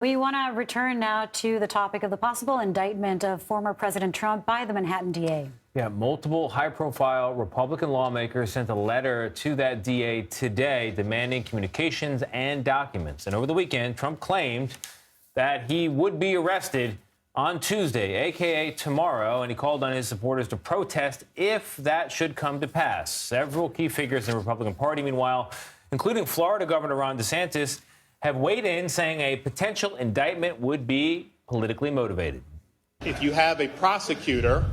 We want to return now to the topic of the possible indictment of former President Trump by the Manhattan DA. Yeah, multiple high-profile Republican lawmakers sent a letter to that DA today demanding communications and documents. And over the weekend, Trump claimed that he would be arrested on Tuesday, a.k.a. tomorrow, and he called on his supporters to protest if that should come to pass. Several key figures in the Republican Party, meanwhile, including Florida Governor Ron DeSantis, have weighed in, saying a potential indictment would be politically motivated. If you have a prosecutor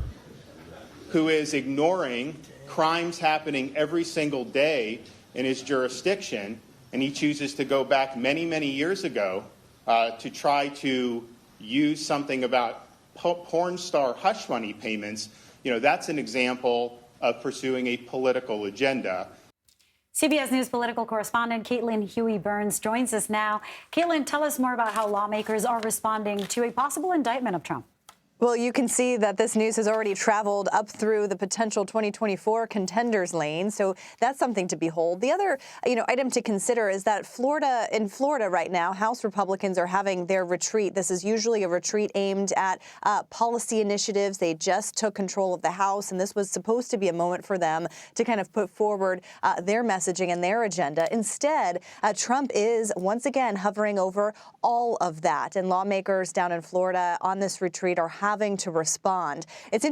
who is ignoring crimes happening every single day in his jurisdiction, and he chooses to go back many, many years ago to try to use something about porn star hush money payments, that's an example of pursuing a political agenda. CBS News political correspondent Caitlin Huey-Burns joins us now. Caitlin, tell us more about how lawmakers are responding to a possible indictment of Trump. Well, you can see that this news has already traveled up through the potential 2024 contenders lane, so that's something to behold. The other, item to consider is that in Florida right now, House Republicans are having their retreat. This is usually a retreat aimed at policy initiatives. They just took control of the House, and this was supposed to be a moment for them to kind of put forward their messaging and their agenda. Instead, Trump is once again hovering over all of that, and lawmakers down in Florida on this retreat are having to respond. It's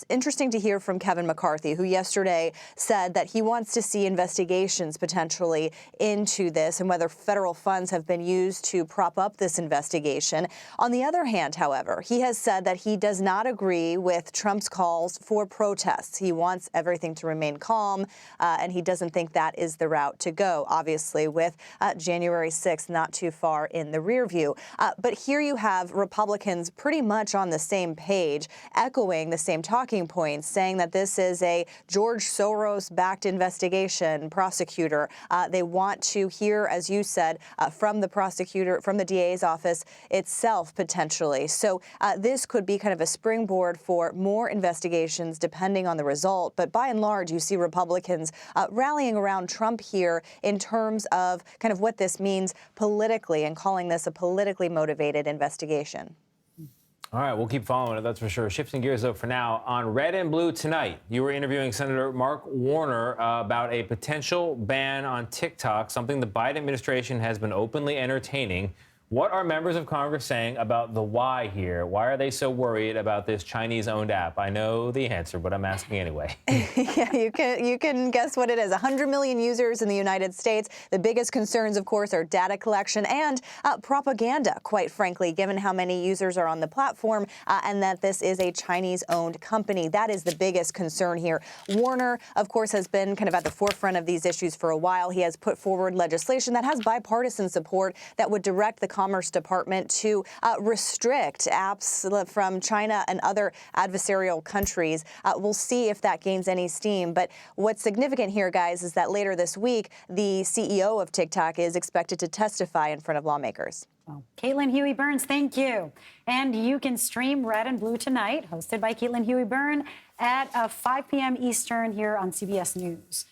interesting to hear from Kevin McCarthy, who yesterday said that he wants to see investigations potentially into this and whether federal funds have been used to prop up this investigation. On the other hand, however, he has said that he does not agree with Trump's calls for protests. He wants everything to remain calm, and he doesn't think that is the route to go, obviously, with January 6th not too far in the rear view. But here you have Republicans pretty much on the same page, echoing the same talking points, saying that this is a George Soros-backed investigation prosecutor. They want to hear, as you said, from the prosecutor, from the DA's office itself, potentially. So this could be kind of a springboard for more investigations, depending on the result. But by and large, you see Republicans rallying around Trump here in terms of kind of what this means politically and calling this a politically motivated investigation. All right, we'll keep following it, that's for sure. Shifting gears, though, for now, on Red and Blue tonight, you were interviewing Senator Mark Warner about a potential ban on TikTok, something the Biden administration has been openly entertaining. What are members of Congress saying about the why here? Why are they so worried about this Chinese-owned app? I know the answer, but I'm asking anyway. Yeah, you can guess what it is. 100 million users in the United States. The biggest concerns, of course, are data collection and propaganda, quite frankly, given how many users are on the platform and that this is a Chinese-owned company. That is the biggest concern here. Warner, of course, has been kind of at the forefront of these issues for a while. He has put forward legislation that has bipartisan support that would direct the Commerce Department to restrict apps from China and other adversarial countries. We'll see if that gains any steam. But what's significant here, guys, is that later this week, the CEO of TikTok is expected to testify in front of lawmakers. Well, Caitlin Huey-Burns, thank you. And you can stream Red and Blue tonight, hosted by Caitlin Huey-Burns at 5 p.m. Eastern here on CBS News.